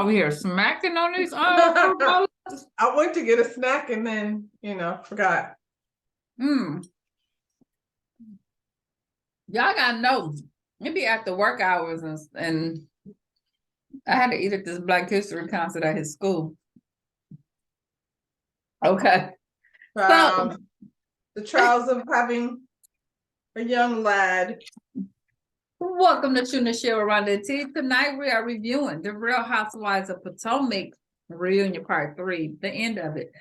over here smacking on these I went to get a snack and then, forgot. Y'all gotta know. It be after work hours and I had to eat at this Black History concert at his school. Okay. So the trials of having a young lad. welcome to Tuna Share Around the Tea. Tonight we are reviewing The Real Housewives of Potomac Reunion Part 3, the end of it.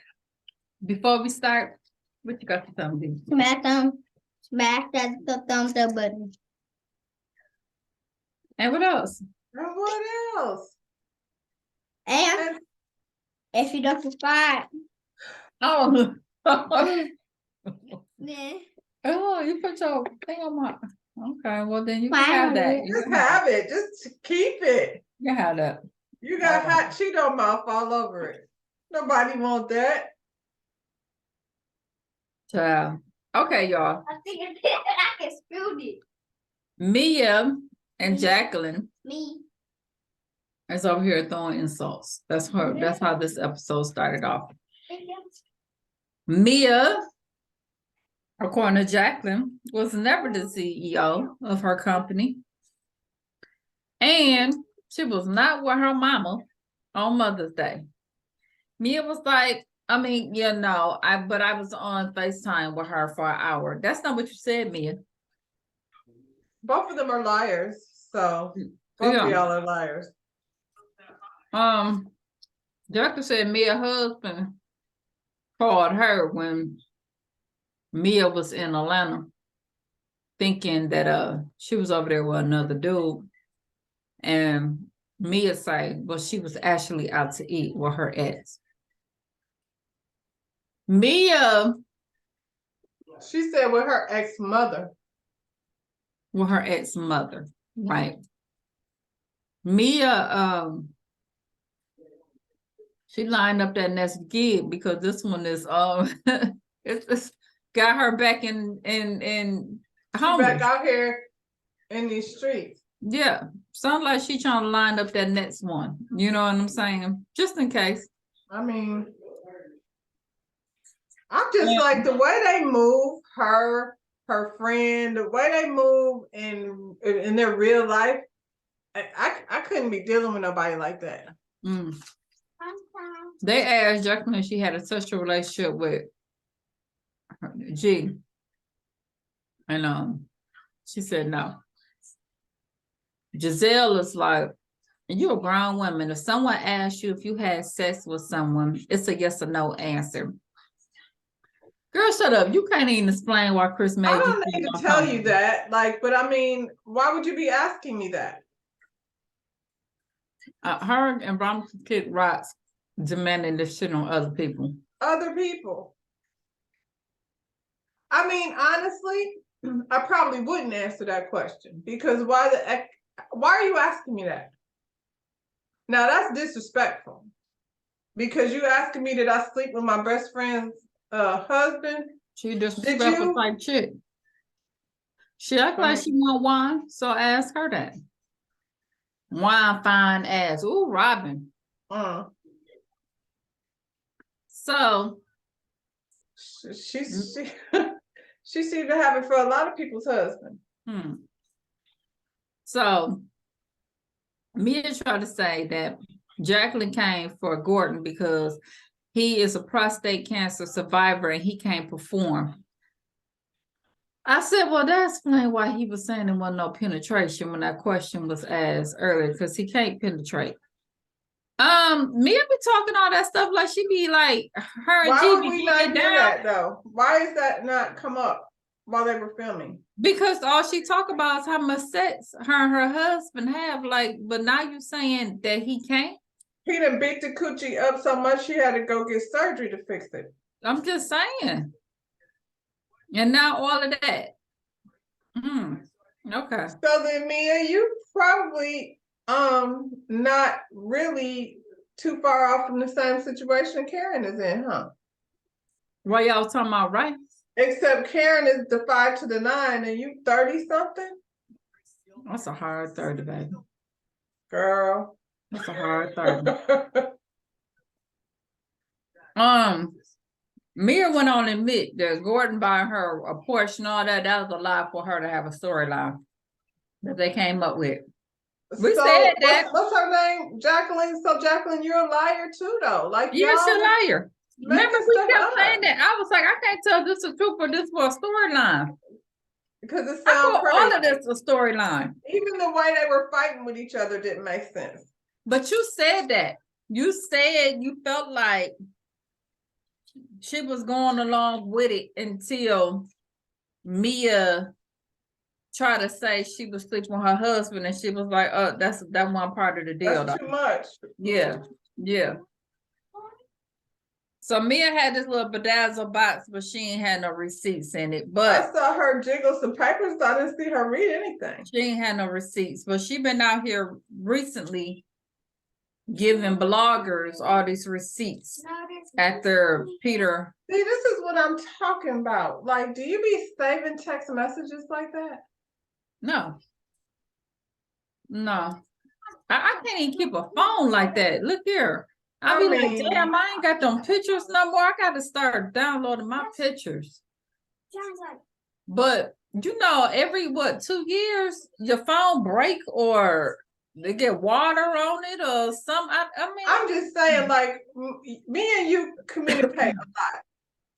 Before we start, what you got to tell me? Smash that thumbs up button. And what else? And what else? And if you don't subscribe. Oh. Yeah. Oh, you put your thing on my. Okay, well then you can have that. Just have it. Just keep it. You can have that. You got hot Cheeto mouth all over it. Nobody want that. Okay, y'all. I think I can spilled it. Mia and Jacqueline Me. is over here throwing insults. That's her. That's how this episode started off. Mia, according to Jacqueline, was never the CEO of her company. And she was not with her mama on Mother's Day. Mia was like, I was on FaceTime with her for an hour. That's not what you said, Mia. Both of them are liars. So both of y'all are liars. Jacqueline said Mia's husband called her when Mia was in Atlanta, thinking that she was over there with another dude. And Mia said, well, she was actually out to eat with her ex. Mia. She said with her ex-mother. With her ex-mother, right. Mia, she lined up that next gig because this one is it's got her back in home. Back out here in these streets. Yeah. Sounds like she trying to line up that next one. You know what I'm saying? Just in case. I mean, I'm just like the way they move, her friend, the way they move in their real life. I couldn't be dealing with nobody like that. They asked Jacqueline if she had a sexual relationship with G. And she said no. Giselle is like, you're a grown woman. If someone asks you if you had sex with someone, it's a yes or no answer. Girl, shut up. You can't even explain why Chris made you. I don't need to tell you that. But I mean, why would you be asking me that? Her and Veronica kick rocks demanding this shit on other people. Other people. I mean, honestly, I probably wouldn't answer that question because why are you asking me that? Now that's disrespectful because you asking me did I sleep with my best friend's husband? She disrespectful type chick. She act like she want wine, so ask her that. Wine fine ass. Ooh, Robin. So she seemed to have it for a lot of people's husband. So Mia tried to say that Jacqueline came for Gordon because he is a prostate cancer survivor and he can't perform. I said, well, that explains why he was saying there wasn't no penetration when that question was asked earlier, because he can't penetrate. Mia be talking all that stuff like she be like her and Why would we not do that though? Why is that not come up while they were filming? Because all she talk about is how much sex her and her husband have, but now you saying that he can't? He done beat the coochie up so much she had to go get surgery to fix it. I'm just saying. And now all of that. Okay. So then Mia, you probably not really too far off from the same situation Karen is in, huh? What y'all talking about, right? Except Karen is the 5 to the 9 and you 30 something. That's a hard 30, baby. Girl. That's a hard 30. Mia went on to admit that Gordon buying her a Porsche and all that, that was a lie for her to have a storyline that they came up with. We So said that. what's her name? Jacqueline. So Jacqueline, you're a liar too, though. Like Yes, y'all you're a liar. Remember, making we stuff kept up. saying that. I was like, I can't tell this is true for this for a storyline. Because it I sounds call crazy. all of this a storyline. Even the way they were fighting with each other didn't make sense. But you said that. You said you felt like she was going along with it until Mia tried to say she was sleeping with her husband, and she was like, "Oh, that one part of the deal." That's too much. Yeah, yeah. So Mia had this little bedazzle box, but she ain't had no receipts in it. But I saw her jiggle some papers, but I didn't see her read anything. she ain't had no receipts. But she been out here recently giving bloggers all these receipts after Peter. See, this is what I'm talking about. Like, do you be saving text messages like that? No. I can't even keep a phone like that. Look here. I be like, damn, I ain't got them pictures no more. I got to start downloading my pictures. But you know, every 2 years your phone break or they get water on it or something. I mean, I'm just saying, like, me and you communicate a lot.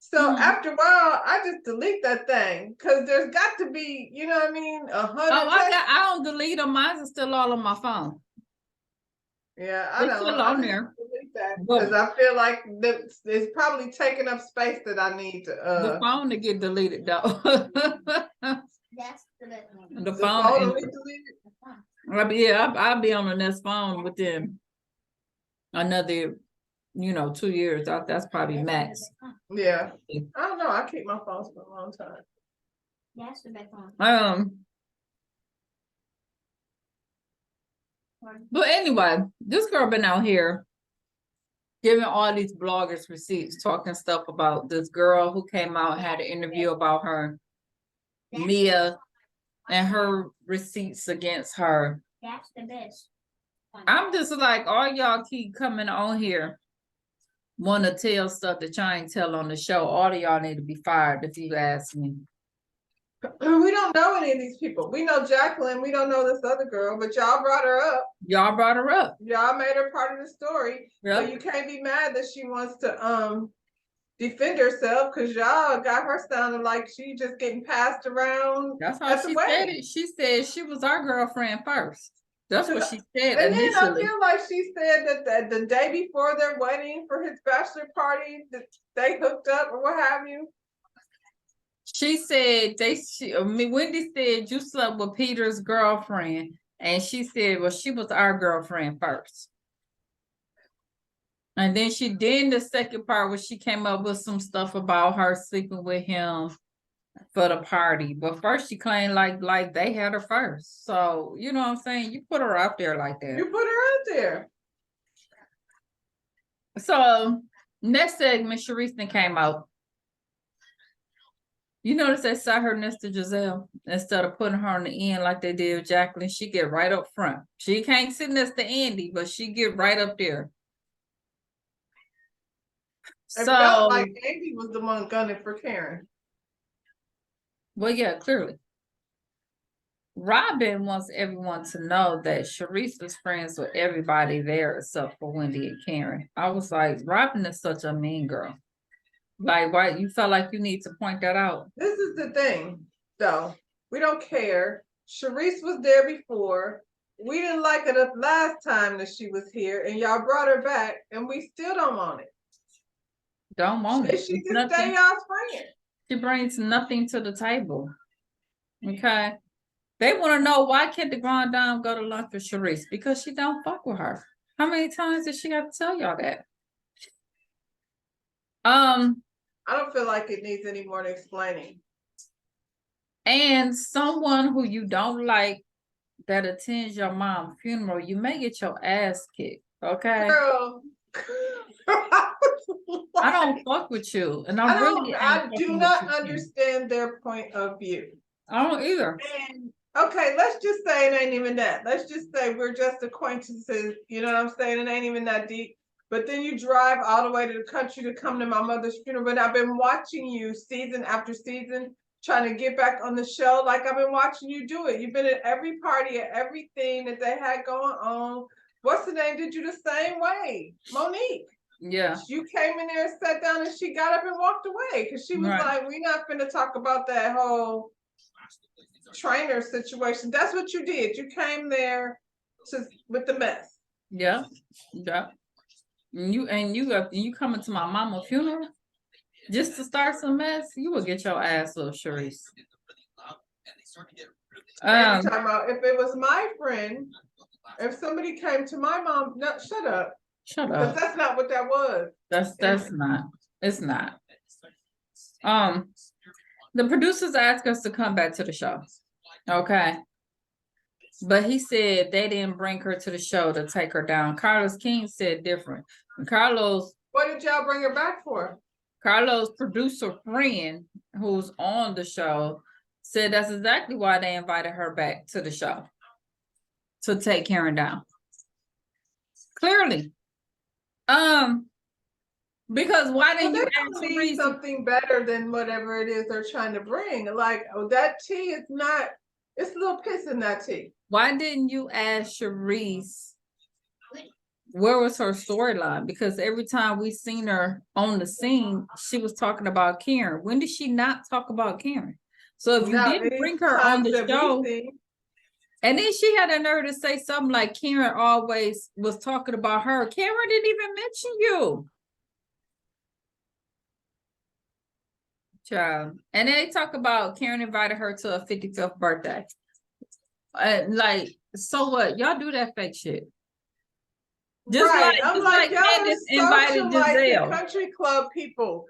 So after a while, I just delete that thing because there's got to be, you know what I mean, 100. I don't delete them. Mine's still all on my phone. Yeah, I know. It's still on there. Because I feel like it's probably taking up space that I need to. The phone to get deleted though. That's the The phone to get deleted. I'll be on the next phone within another, 2 years. That's probably max. Yeah, I don't know. I keep my phones for a long time. That's the best one. But anyway, this girl been out here giving all these bloggers receipts, talking stuff about this girl who came out, had an interview about her, Mia, and her receipts against her. That's the best. I'm just like, all y'all keep coming on here, want to tell stuff that y'all ain't tell on the show. All of y'all need to be fired if you ask me. We don't know any of these people. We know Jacqueline. We don't know this other girl, but y'all brought her up. Y'all brought her up. Y'all made her part of the story. Yep. So you can't be mad that she wants to defend herself because y'all got her sounding like she just getting passed around. That's how she said it. She said she was our girlfriend first. That's what she said and initially. then I feel like she said that the day before their wedding for his bachelor party, that they hooked up or what have you. She said Wendy said you slept with Peter's girlfriend, and she said, well, she was our girlfriend first. And then the second part where she came up with some stuff about her sleeping with him for the party. But first she claimed like they had her first. So you know what I'm saying? You put her out there like that. You put her out there. So next segment, Sharice came out. You notice they sat her next to Giselle instead of putting her on the end like they did with Jacqueline. She get right up front. She can't sit next to Andy, but she get right up there. It felt like Andy was the one gunning for Karen. Well, yeah, clearly. Robin wants everyone to know that Sharice was friends with everybody there except for Wendy and Karen. I was like, Robin is such a mean girl. Like, why you felt like you need to point that out? This is the thing, though. We don't care. Sharice was there before. We didn't like it the last time that she was here, and y'all brought her back, and we still don't want it. Don't want it. She can stay y'all's friend. She brings nothing to the table. Okay. They want to know why can't the Grand Dame go to lunch with Sharice? Because she don't fuck with her. How many times did she have to tell y'all that? I don't feel like it needs any more explaining. And someone who you don't like that attends your mom's funeral, you may get your ass kicked. Okay. Girl. I don't fuck with you. And I do not understand their point of view. I don't either. And Okay, let's just say it ain't even that. Let's just say we're just acquaintances. You know what I'm saying? It ain't even that deep. But then you drive all the way to the country to come to my mother's funeral. But I've been watching you season after season, trying to get back on the show. Like I've been watching you do it. You've been at every party, at everything that they had going on. What's the name? Did you the same way? Monique. Yeah. You came in there and sat down and she got up and walked away because she was Right. like, we're not finna talk about that whole trainer situation. That's what you did. You came there with the mess. Yeah. Yeah. You coming to my mama funeral just to start some mess? You will get your ass up, Sharice. And you're talking about if it was my friend, if somebody came to my mom, no, shut up. Shut Because up. that's not what that was. That's not. It's not. The producers asked us to come back to the show. Okay. But he said they didn't bring her to the show to take her down. Carlos King said different. And What did y'all bring her back for? Carlos' producer friend who's on the show said that's exactly why they invited her back to the show. To take Karen down. Clearly. Because why didn't you ask need Sharice something better than whatever it is they're trying to bring? Like, oh, that tea is not, it's a little piss in that tea. Why didn't you ask Sharice where was her storyline? Because every time we seen her on the scene, she was talking about Karen. When did she not talk about Karen? So if you didn't bring her on the show, and then she had a nerve to say something like Karen always was talking about her. Karen didn't even mention you. Child. And they talk about Karen invited her to a 55th birthday. Like, so what? Y'all do that fake shit. Just right. like, Y'all Candace invited Giselle. The country club people.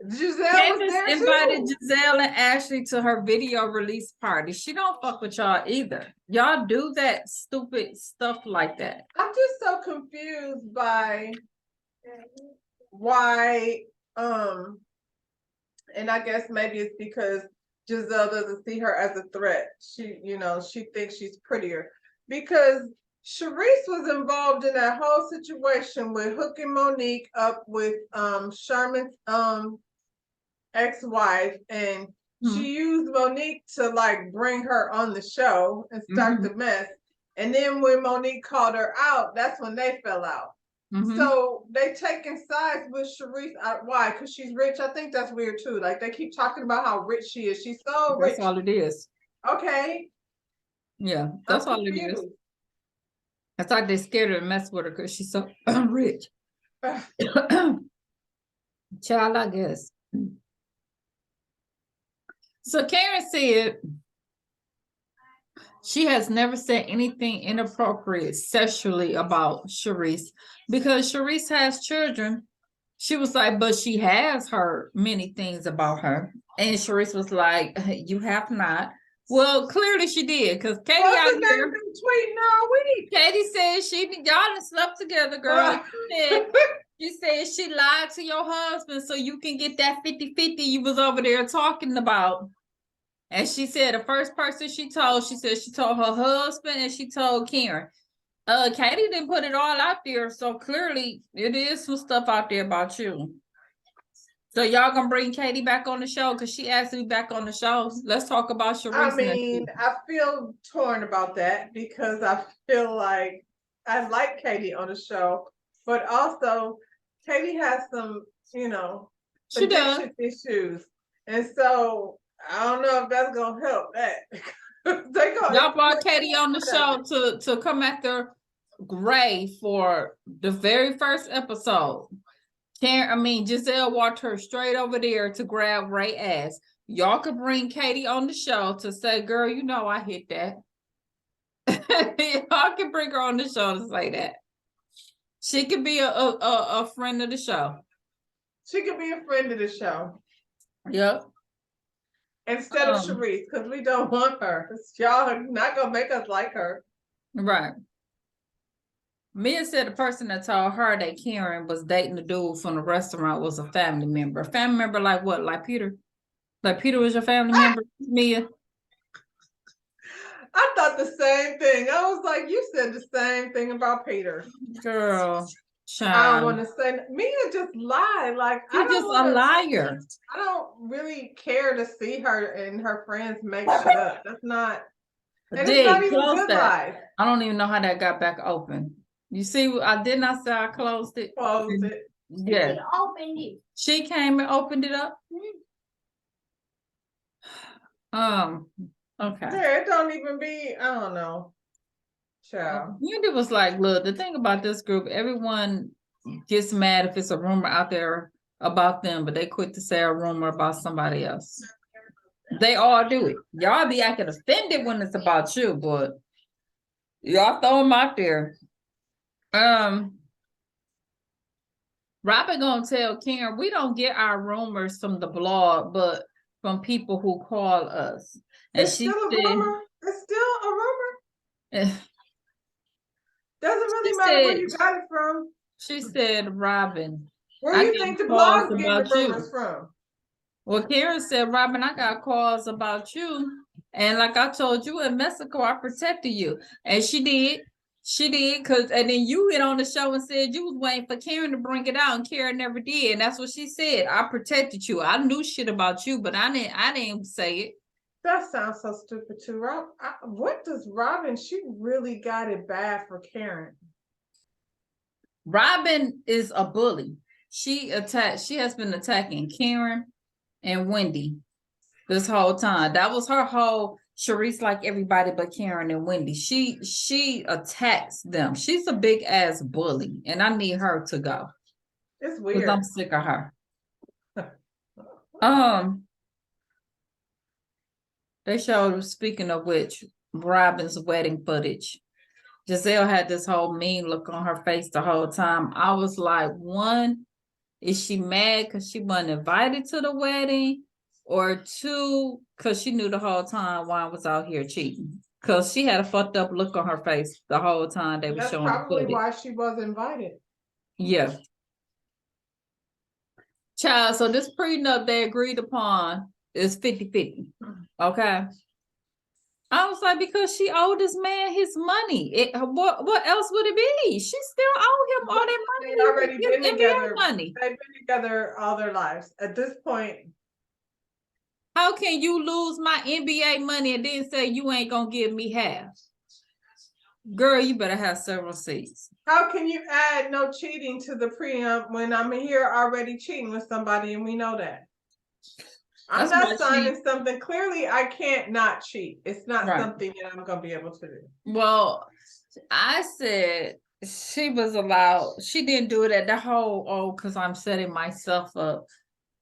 Giselle Candace was there invited too. Giselle and Ashley to her video release party. She don't fuck with y'all either. Y'all do that stupid stuff like that. I'm just so confused by why, and I guess maybe it's because Giselle doesn't see her as a threat. She, she thinks she's prettier. Because Sharice was involved in that whole situation with hooking Monique up with Sherman's ex-wife, and she used Monique to like bring her on the show and start the mess. And then when Monique called her out, that's when they fell out. So they taking sides with Sharice. Why? Because she's rich. I think that's weird too. Like they keep talking about how rich she is. She's so rich. That's all it is. Okay. Yeah, that's all it is. It's like they're scared to mess with her because she's so rich. Child, I guess. So Karen said she has never said anything inappropriate sexually about Sharice because Sharice has children. She was like, but she has heard many things about her. And Sharice was like, you have not. Well, clearly she did, because Katie out there tweeting all week. Katie said y'all done slept together, girl. She said she lied to your husband so you can get that 50-50 you was over there talking about. And she said the first person she told her husband and she told Karen. Katie didn't put it all out there, so clearly it is some stuff out there about you. So y'all gonna bring Katie back on the show because she asked me back on the show. Let's talk about Sharice. I mean, I feel torn about that because I feel like I like Katie on the show, but also Katie has some, she does issues, and so I don't know if that's gonna help that. Y'all brought Katie on the show to come after Gray for the very first episode. Giselle walked her straight over there to grab Ray's ass. Y'all could bring Katie on the show to say, girl, I hit that. Y'all can bring her on the show to say that. She could be a friend of the show. She could be a friend of the show. Yep. Instead of Sharice, because we don't want her. Y'all are not going to make us like her. Right. Mia said the person that told her that Karen was dating the dude from the restaurant was a family member. A family member like what? Like Peter? Like Peter was your family member, Mia? I thought the same thing. I was like, you said the same thing about Peter. Girl, I don't child. want to say Mia just lied. Like I She's don't just a want to. liar. I don't really care to see her and her friends make shit up. That's not, and it's not Did even close good that. lies. I don't even know how that got back open. You see, I did not say I closed it. Closed it. Yeah. She opened it. She came and opened it up. Okay. Yeah, it don't even be. I don't know. Child. Wendy was like, look, the thing about this group, everyone gets mad if it's a rumor out there about them, but they quit to say a rumor about somebody else. They all do it. Y'all be acting offended when it's about you, but y'all throw them out there. Robin gonna tell Karen, we don't get our rumors from the blog, but from people who call us. And It's still a rumor. It's still a rumor. Doesn't really matter where you got it from. She said, Robin, Where I you got think the calls blog's getting the about you. rumors from? Well, Karen said, Robin, I got calls about you. And like I told you in Mexico, I protected you. And she did. She did, and then you went on the show and said you was waiting for Karen to bring it out, and Karen never did. And that's what she said. I protected you. I knew shit about you, but I didn't say it. That sounds so stupid too. What does Robin? She really got it bad for Karen. Robin is a bully. She has been attacking Karen and Wendy this whole time. That was her whole Sharice like everybody but Karen and Wendy. She attacks them. She's a big ass bully, and I need her to go. It's weird. I'm sick of her. They showed, speaking of which, Robin's wedding footage. Giselle had this whole mean look on her face the whole time. I was like, one, is she mad because she wasn't invited to the wedding? Or two, because she knew the whole time Juan was out here cheating. Because she had a fucked up look on her face the whole time they were showing the footage. That's probably why she was invited. Yeah. Child, so this prenup they agreed upon is 50-50. Okay. I was like, because she owed this man his money. What else would it be? She still owe him all that money. They've already been together. Money. They've been together all their lives. At this point, how can you lose my NBA money and then say you ain't gonna give me half? Girl, you better have several seats. How can you add no cheating to the prenup when I'm here already cheating with somebody and we know that? I'm not signing something. Clearly, I can't not cheat. It's not something that I'm going to be able to do. Well, I said she was allowed. She didn't do it at the whole, because I'm setting myself up.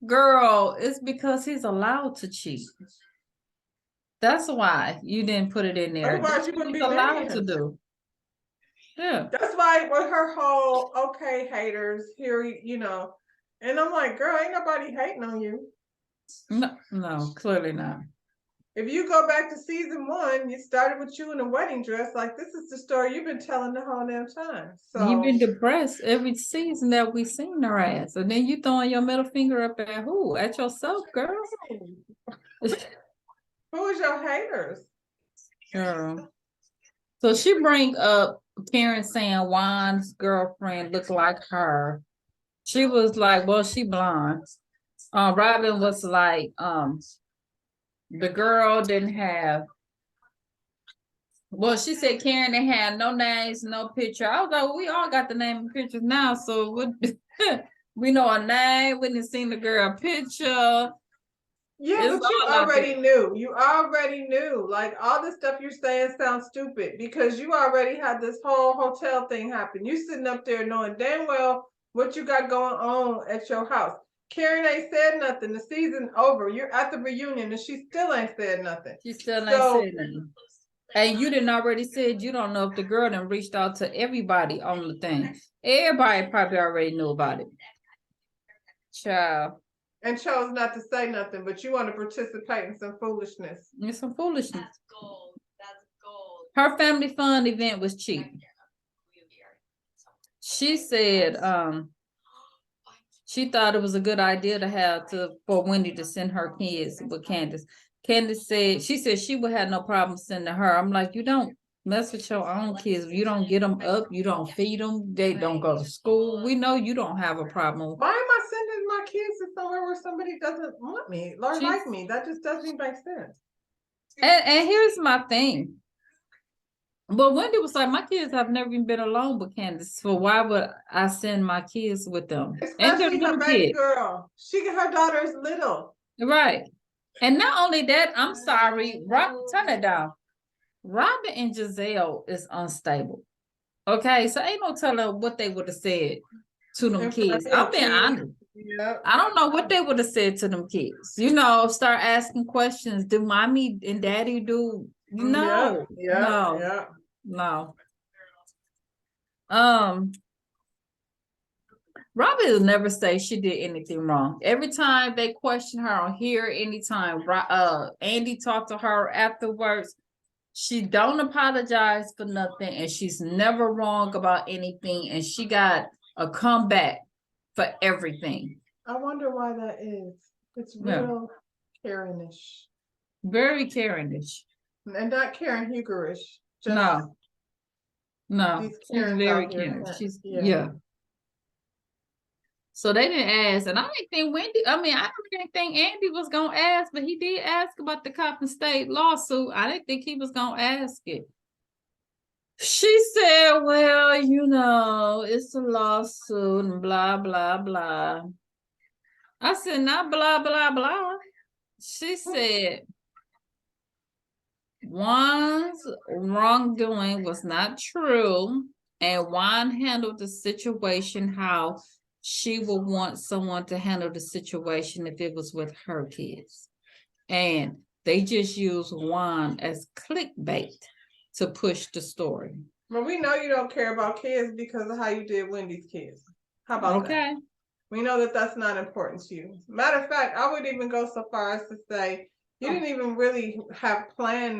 Girl, it's because he's allowed to cheat. That's why you didn't put it in there. Otherwise, you wouldn't be allowed to do. Yeah. That's why with her whole, okay, haters, here, and I'm like, girl, ain't nobody hating on you. No, clearly not. If you go back to season 1, it started with you in a wedding dress. Like, this is the story you've been telling the whole damn time. So you've been depressed every season that we've seen her ass. And then you throwing your middle finger up at who? At yourself, girl. Who is your haters? Girl. So she bring up Karen saying Juan's girlfriend looked like her. She was like, well, she blonde. Robin was like, the girl didn't have, well, she said Karen didn't have no names, no picture. I was like, well, we all got the name and pictures now, so we know a name. We didn't see the girl picture. Yeah, but you already knew. You already knew. Like, all the stuff you're saying sounds stupid because you already had this whole hotel thing happen. You sitting up there knowing damn well what you got going on at your house. Karen ain't said nothing. The season over. You're at the reunion and she still ain't said nothing. She still ain't said nothing. And you didn't already said you don't know if the girl done reached out to everybody on the thing. Everybody probably already knew about it. Child. And chose not to say nothing, but you want to participate in some foolishness. It's some foolishness. That's gold. That's gold. Her family fun event was cheap. She said, She thought it was a good idea to have for Wendy to send her kids with Candace. Candace said, she said she would have no problem sending her. I'm like, you don't mess with your own kids. If you don't get them up, you don't feed them, they don't go to school. We know you don't have a problem. Why am I sending my kids to somewhere where somebody doesn't want me or She's- like me? That just doesn't make sense. And here's my thing. But Wendy was like, my kids have never even been alone with Candace, so why would I send my kids with them? And they're Especially her little baby kids. girl. Her daughter is little. Right. And not only that, I'm sorry, turn it down. Robin and Giselle is unstable. Okay, so ain't no telling what they would have said to them In kids. front of I'm being kids. honest. Yep. I don't know what they would have said to them kids. You know, start asking questions. Do mommy and daddy do? No, Yeah. no. Robin will never say she did anything wrong. Every time they question her on here, anytime Andy talked to her afterwards, she don't apologize for nothing, and she's never wrong about anything, and she got a comeback for everything. I wonder why that is. It's Yeah. real Karenish. Very Karenish. And not Karen Hugerish. No. These She's Karens very out here. Karen. She's Yeah. yeah. So they didn't ask, and I didn't think I didn't think Andy was gonna ask, but he did ask about the Coppin State lawsuit. I didn't think he was gonna ask it. She said, well, you know, it's a lawsuit and blah, blah, blah. I said, not blah, blah, blah. She said, Juan's wrongdoing was not true, and Juan handled the situation how she would want someone to handle the situation if it was with her kids. And they just use Juan as clickbait to push the story. But we know you don't care about kids because of how you did Wendy's kids. How about that? We know that that's not important to you. Matter of fact, I would even go so far as to say you didn't even really have planned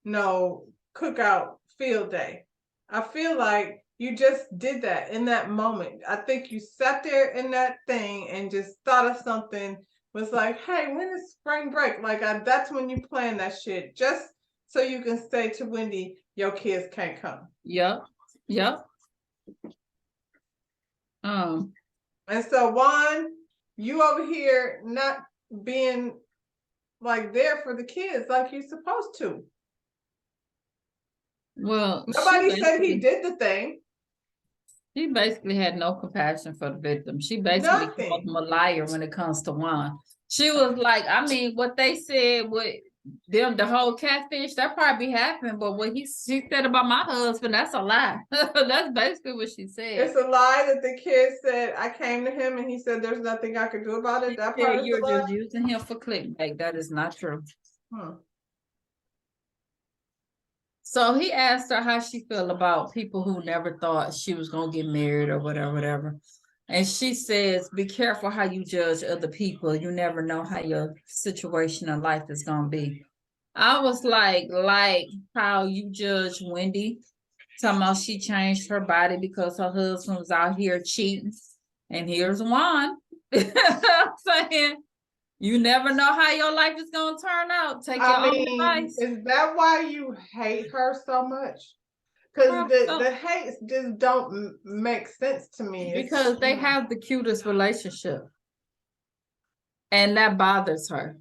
no cookout field day. I feel like you just did that in that moment. I think you sat there in that thing and just thought of something, was like, hey, when is spring break? Like that's when you plan that shit, just so you can say to Wendy, your kids can't come. Yep. And so Juan, you over here not being like there for the kids like you're supposed to. Well, Nobody said he did the thing. She basically had no compassion for the victim. She basically Nothing. called him a liar when it comes to Juan. She was like, I mean, what they said with them, the whole catfish, that probably happened, but what she said about my husband, that's a lie. That's basically what she said. It's a lie that the kid said, I came to him and he said there's nothing I could do about it. That part is You're a lie. just using him for clickbait. That is not true. So he asked her how she feel about people who never thought she was gonna get married or whatever. And she says, be careful how you judge other people. You never know how your situation in life is gonna be. I was like how you judge Wendy, talking about she changed her body because her husband was out here cheating. And here's Juan saying, you never know how your life is gonna turn out. Take your own advice. Is that why you hate her so much? Because the hates just don't make sense to me. Because they have the cutest relationship. And that bothers her.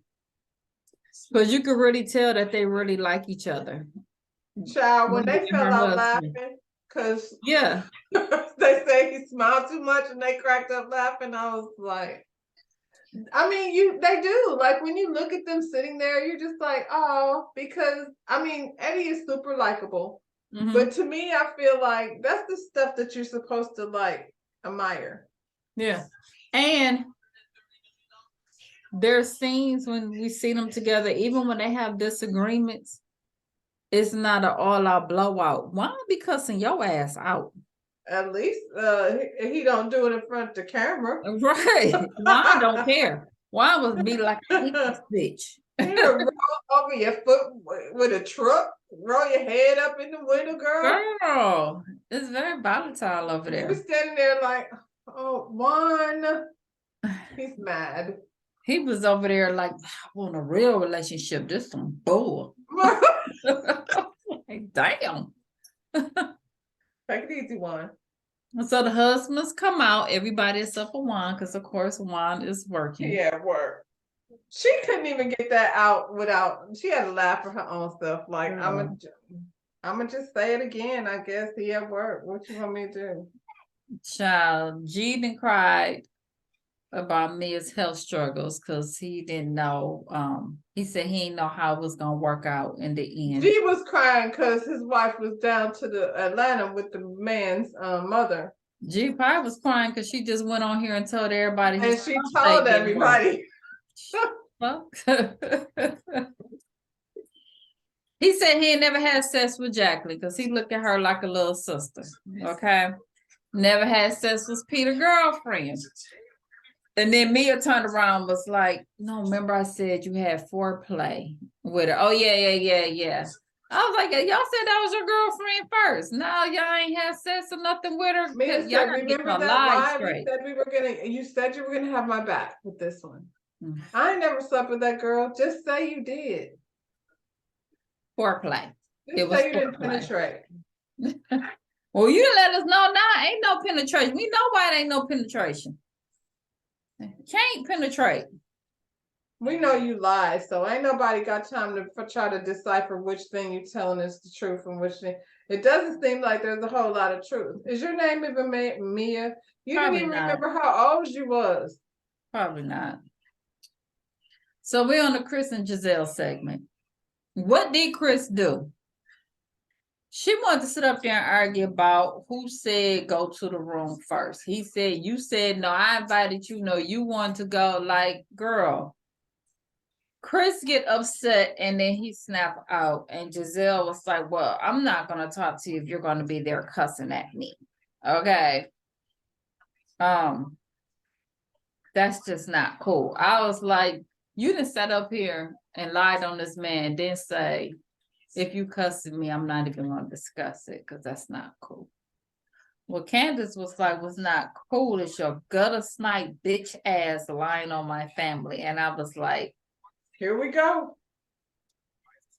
Because you could really tell that they really like each other. Child, when they fell out laughing, because they say he smiled too much and they cracked up laughing, I was like, I mean, they do. Like when you look at them sitting there, you're just like, oh, because I mean, Eddie is super likable. But to me, I feel like that's the stuff that you're supposed to like admire. Yeah. And there's scenes when we see them together, even when they have disagreements, it's not an all-out blowout. Why be cussing your ass out? At least he don't do it in front of the camera. Right. Juan don't care. Juan would be like, I hate this bitch. Here, roll over your foot with a truck, roll your head up in the window, girl. Girl, it's very volatile over there. You're standing there like, Oh, Juan. He's mad. He was over there like, I want a real relationship. This some bull. Like, damn. Take it easy, Juan. And so the husbands come out, everybody except for Juan, because of course Juan is working. He at work. She couldn't even get that out without. She had to laugh for her own stuff. Like I'm gonna just say it again. I guess he at work. What you want me to do? Child, G done cried about Mia's health struggles because he didn't know. He said he didn't know how it was gonna work out in the end. G was crying because his wife was down to the Atlanta with the man's mother, G probably was crying because she just went on here and told everybody. and she told everybody. He said he ain't never had sex with Jacqueline because he looked at her like a little sister. Okay. Never had sex with Peter's girlfriend. And then Mia turned around and was like, no, remember I said you had foreplay with her. Oh, yeah. I was like, y'all said that was your girlfriend first. No, y'all ain't had sex or nothing with her. Mia Y'all said, gotta get remember your that lives lie straight. we said we were gonna, you said you were gonna have my back with this one. Mm. I ain't never slept with that girl. Just say you did. Foreplay. Just It was say you didn't foreplay. penetrate. Well, you didn't let us know now. Ain't no penetration. We know why it ain't no penetration. Can't penetrate. We know you lie, so ain't nobody got time to try to decipher which thing you telling is the truth and which thing. It doesn't seem like there's a whole lot of truth. Is your name even Mia? You Probably didn't even not. remember how old you was. Probably not. So we're on the Chris and Giselle segment. What did Chris do? She wanted to sit up there and argue about who said go to the room first. He said, you said, no, I invited you. No, you want to go. Like, girl. Chris get upset and then he snap out. And Giselle was like, well, I'm not going to talk to you if you're going to be there cussing at me. Okay. That's just not cool. I was like, you done sat up here and lied on this man, then say, if you cussing me, I'm not even going to discuss it because that's not cool. Well, Candace was like, what's not cool is your gutter snipe bitch ass lying on my family. And I was like, here we go.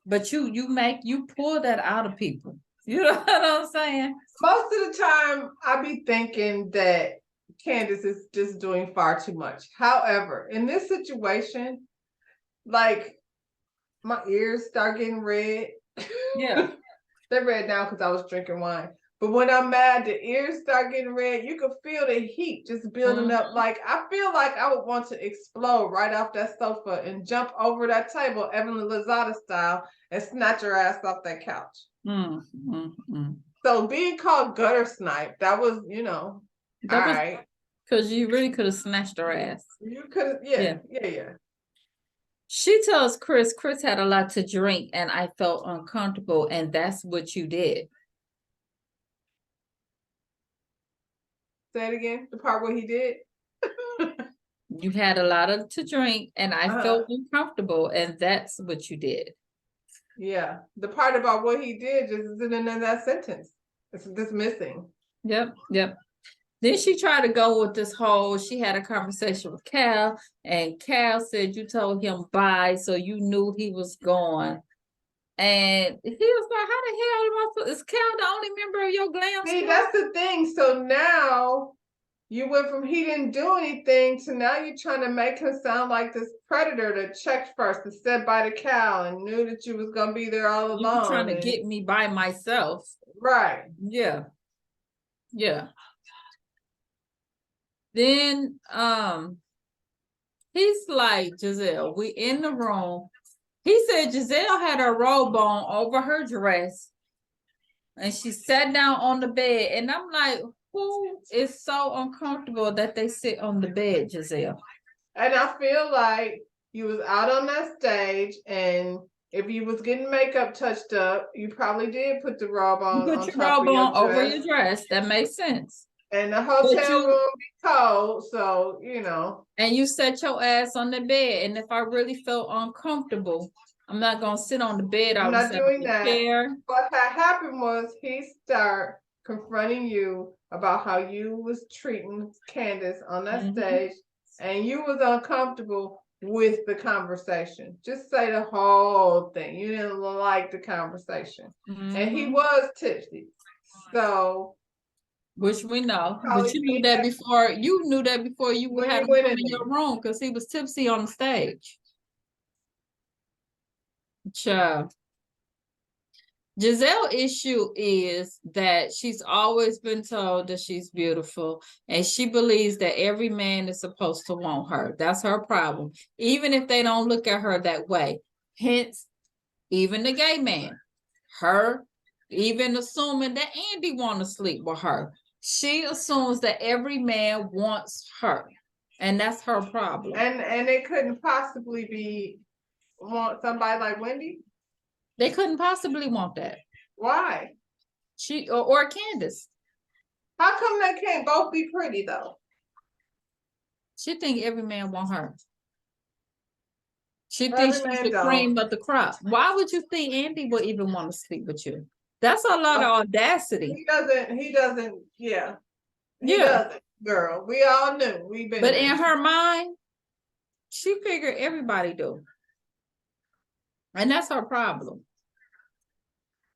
but you pull that out of people. You know what I'm saying? Most of the time, I be thinking that Candace is just doing far too much. However, in this situation, like my ears start getting red. Yeah. They're red now because I was drinking wine. But when I'm mad, the ears start getting red. You can feel the heat just building up. Like I feel like I would want to explode right off that sofa and jump over that table, Evelyn Lozada style, and snatch her ass off that couch. So being called gutter snipe, that was, all right. Because you really could have snatched her ass. You could, yeah. She tells Chris had a lot to drink and I felt uncomfortable, and that's what you did. Say it again, the part where he did. You had a lot to drink and I felt uncomfortable, and that's what you did. Yeah, the part about what he did just isn't in that sentence. It's just missing. Yep. Then she tried to go with this whole, she had a conversation with Cal, and Cal said you told him bye, so you knew he was gone. And he was like, how the hell am I, is Cal the only member of your glam See, squad? that's the thing. So now you went from he didn't do anything to now you're trying to make him sound like this predator that checked first and said bye to Cal and knew that you was going to be there all along. You were trying to get me by myself. Right. Yeah. Then he's like, Giselle, we in the room. He said Giselle had her robe on over her dress and she sat down on the bed. And I'm like, who is so uncomfortable that they sit on the bed, Giselle? And I feel like you was out on that stage, and if you was getting makeup touched up, you probably did put the robe on. You put your robe on over your dress. That makes sense. And the hotel room be cold, so And you set your ass on the bed. And if I really felt uncomfortable, I'm not gonna sit on the bed. I'm not doing that. Chair. What had happened was he started confronting you about how you was treating Candace on that Mhm. stage, and you was uncomfortable with the conversation. Just say the whole thing. You didn't like the conversation, and he Mhm. was tipsy. So Which we know, but Probably you knew think that that- before. You knew that before you When had you him went come in in your there. room because he was tipsy on the stage. Child. Giselle issue is that she's always been told that she's beautiful, and she believes that every man is supposed to want her. That's her problem, even if they don't look at her that way. Hence, even the gay man, her, even assuming that Andy want to sleep with her, she assumes that every man wants her, and that's her problem. and it couldn't possibly be want somebody like Wendy. They couldn't possibly want that. Why? She or Candace. How come they can't both be pretty though? She think every man want her. She Every thinks she's man the don't. cream of the crop. Why would you think Andy would even want to sleep with you? That's a lot of audacity. He doesn't, yeah. He Yeah. doesn't, girl. We all knew. We've been But there. in her mind, she figured everybody do. And that's her problem.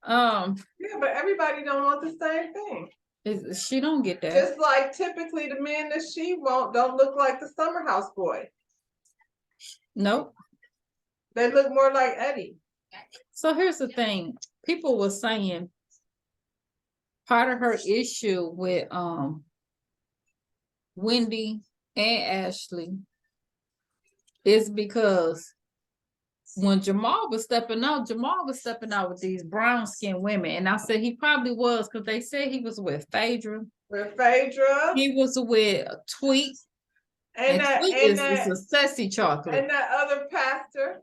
Yeah, but everybody don't want the same thing. She don't get that. Just like typically the men that she want don't look like the summer house boy. Nope. They look more like Eddie. So here's the thing. People were saying part of her issue with Wendy and Ashley is because when Jamal was stepping out with these brown skinned women. And I said he probably was because they said he was with Phaedra. With Phaedra. He was with Tweet. And Tweet is a sassy chocolate. And that other pastor.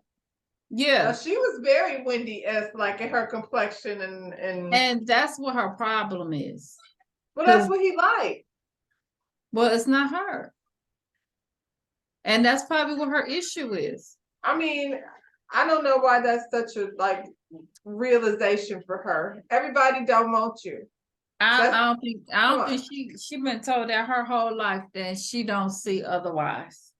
Yeah. She was very Wendy-esque, like in her complexion and that's what her problem is. Well, that's what he liked. Well, it's not her. And that's probably what her issue is. I mean, I don't know why that's such a realization for her. Everybody don't want you. I don't think she been told that her whole life that she don't see otherwise.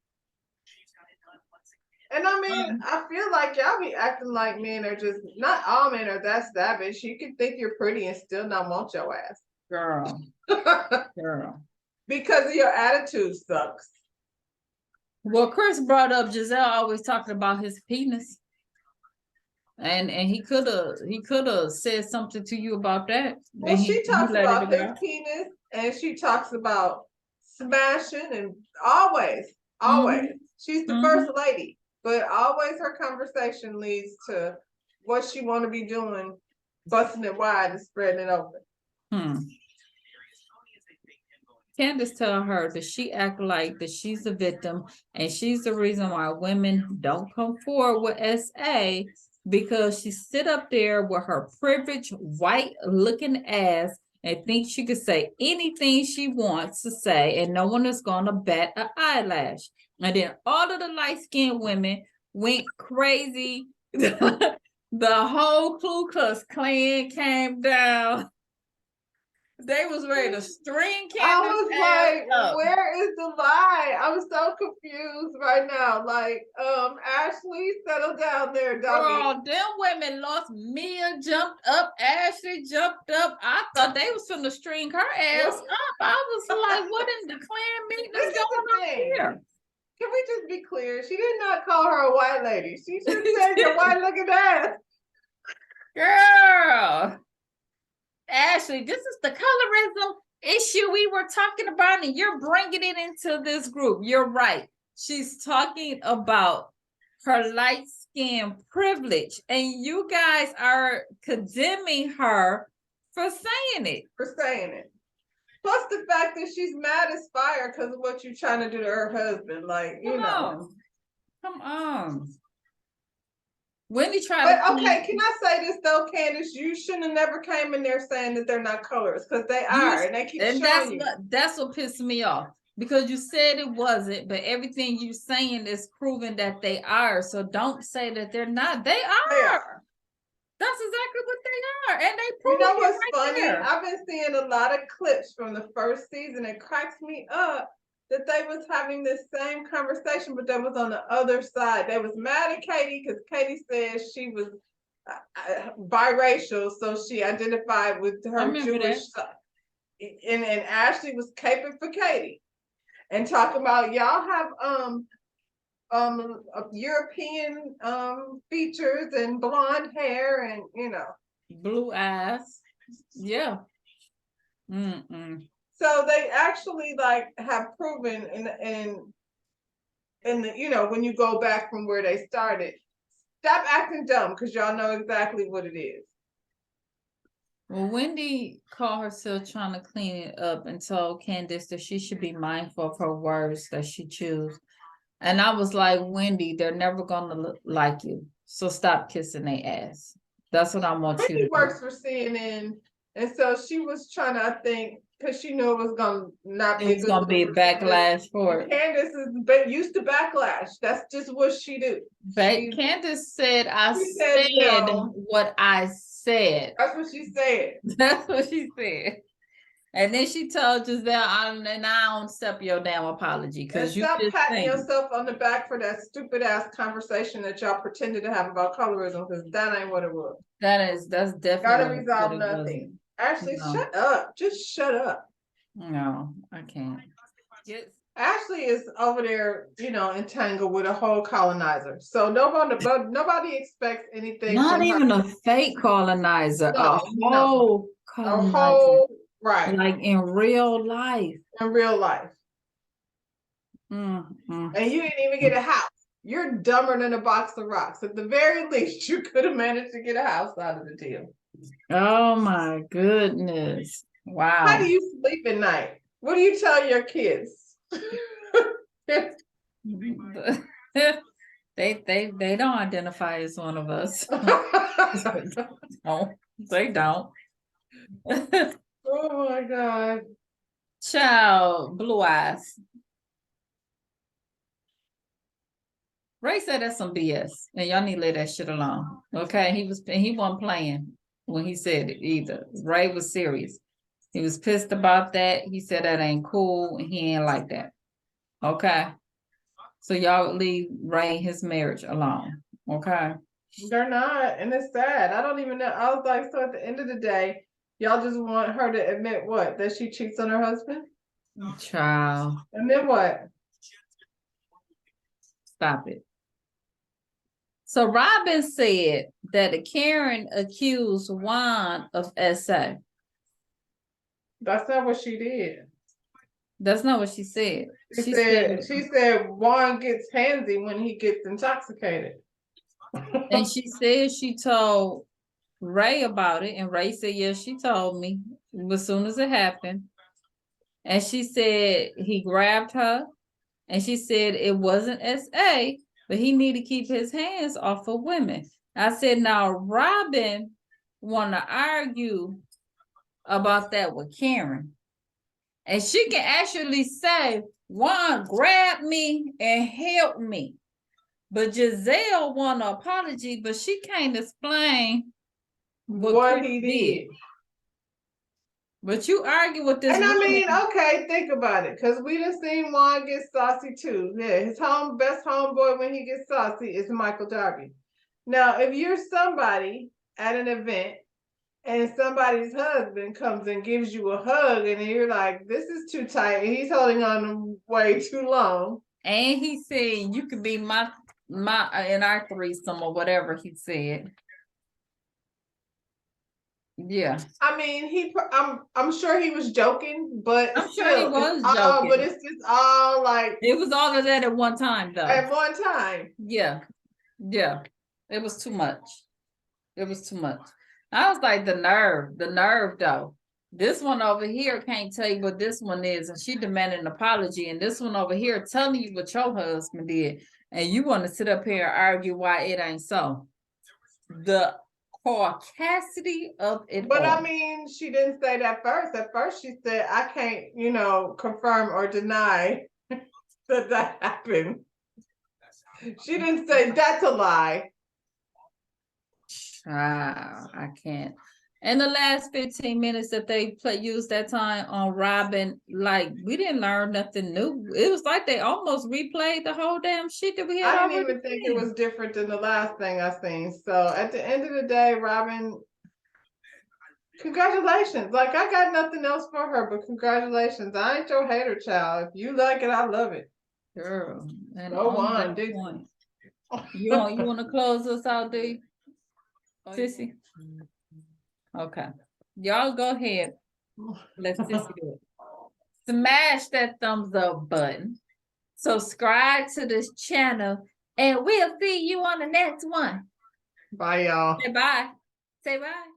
And I mean, I feel like y'all be acting like men are just not all men are that savage. You can think you're pretty and still not want your ass. Girl. Girl. Because of your attitude sucks. Well, Chris brought up Giselle always talking about his penis. And he could have said something to you about that. Well, she talks about his penis and she talks about smashing and always. She's the first lady, but always her conversation leads to what she want to be doing, busting it wide and spreading it open. Candace tell her that she act like that she's a victim and she's the reason why women don't come forward with SA because she sit up there with her privileged white looking ass and thinks she could say anything she wants to say and no one is gonna bat an eyelash. And then all of the light-skinned women went crazy. The whole Ku Klux Klan came down. They was ready to string Candace. I was like, where is the lie? I'm so confused right now. Like, Ashley, settle down there, doggy. Girl, them women lost. Mia jumped up, Ashley jumped up. I thought they was finna string her ass up. I was like, what in the Klan meeting is going on here? Can we just be clear? She did not call her a white lady. She just said your white looking ass. Girl. Ashley, this is the colorism issue we were talking about, and you're bringing it into this group. You're right. She's talking about her light skin privilege, and you guys are condemning her for saying it. Plus the fact that she's mad as fire because of what you're trying to do to her husband. Like, you know. Come on. Wendy tried okay, can I say this though, Candace? You shouldn't have never came in there saying that they're not colors because they are, and they keep showing you. That's what pissed me off because you said it wasn't, but everything you're saying is proving that they are. So don't say that they're not. They are. That's exactly what they are, and they You prove know it what's right funny? there. I've been seeing a lot of clips from the first season. It cracks me up that they was having this same conversation, but they was on the other side. They was mad at Katie because Katie said she was biracial, so she identified with I her remember Jewish that. side. And Ashley was caping for Katie and talking about y'all have European features and blonde hair and Blue eyes. Yeah. so they actually like have proven in the when you go back from where they started, stop acting dumb because y'all know exactly what it is. Well, Wendy called herself trying to clean it up and told Candace that she should be mindful of her words that she choose. And I was like, Wendy, they're never gonna look like you. So stop kissing their ass. That's what I want you to Wendy do. works for CNN, and so she was trying to, I think, because she knew it was gonna not be It's good gonna be a for Candace. backlash for it. Candace is used to backlash. That's just what she do. But Candace said, I she said said no. what I said. That's what she said. That's what she said. And then she told Giselle, I don't accept your damn apology And because you stop just patting saying yourself on the back for that stupid ass conversation that y'all pretended to have about colorism, because that ain't what it was. that's Gotta definitely what resolve it nothing. wasn't. Ashley, No. shut up. Just shut up. No, I can't. Yes. Ashley is over there, entangled with a whole colonizer. So nobody expects anything Not from her. even a fake colonizer, a No, whole a colonizer, whole right like in real life. in real life. Mm, mm. And you didn't even get a house. You're dumber than a box of rocks. At the very least, you could have managed to get a house out of the deal. Oh my goodness. How Wow. do you sleep at night? What do you tell your kids? They don't identify as one of us. No, they don't. Oh my God. Child, blue eyes. Ray said that's some BS, and y'all need to leave that shit alone. Okay, he wasn't playing when he said it either. Ray was serious. He was pissed about that. He said that ain't cool, and he ain't like that. Okay, so y'all leave Ray his marriage alone. Okay, They're not, and it's sad. I don't even know. I was like, so at the end of the day, y'all just want her to admit what? That she cheats on her husband? child, And then what? stop it. So Robin said that Karen accused Juan of SA. That's not what she did. That's not what she said. She said Juan gets handsy when he gets intoxicated. And she said she told Ray about it, and Ray said, yes, she told me as soon as it happened. And she said he grabbed her, and she said it wasn't SA, but he need to keep his hands off of women. I said, now Robin want to argue about that with Karen. And she can actually say, Juan grabbed me and helped me. But Giselle want an apology, but she can't explain what he Chris did. But you argue with this And I woman. mean, okay, think about it, because we done seen Juan get saucy too. Yeah, his best homeboy when he gets saucy is Michael Darby. Now, if you're somebody at an event and somebody's husband comes and gives you a hug, and you're like, this is too tight, and he's holding on way too long. And he said, you could be my in our threesome or whatever he said. Yeah. I mean, I'm sure he was joking, but I'm still, sure he was joking. but it's just all like It was all of that at one time, though. at one time. Yeah. Yeah. It was too much. It was too much. I was like, the nerve, though. This one over here can't tell you what this one is, and she demanded an apology. And this one over here telling you what your husband did, and you want to sit up here and argue why it ain't so. The caucasity of it But all. I mean, she didn't say that first. At first, she said, I can't, confirm or deny that happened. She didn't say that's a lie. I can't. And the last 15 minutes that they used that time on Robin, like we didn't learn nothing new. It was like they almost replayed the whole damn shit that we had I didn't already even think it seen. was different than the last thing I seen. So at the end of the day, Robin, congratulations. Like I got nothing else for her, but congratulations. I ain't your hater child. If you like it, I love it. Girl, and Go on on, that dude. point, you want to close us out, D? Sissy? Okay. Y'all go ahead. Let Sissy do it. Smash that thumbs up button. Subscribe to this channel. And we'll see you on the next one. Bye, y'all. Say bye. Say bye.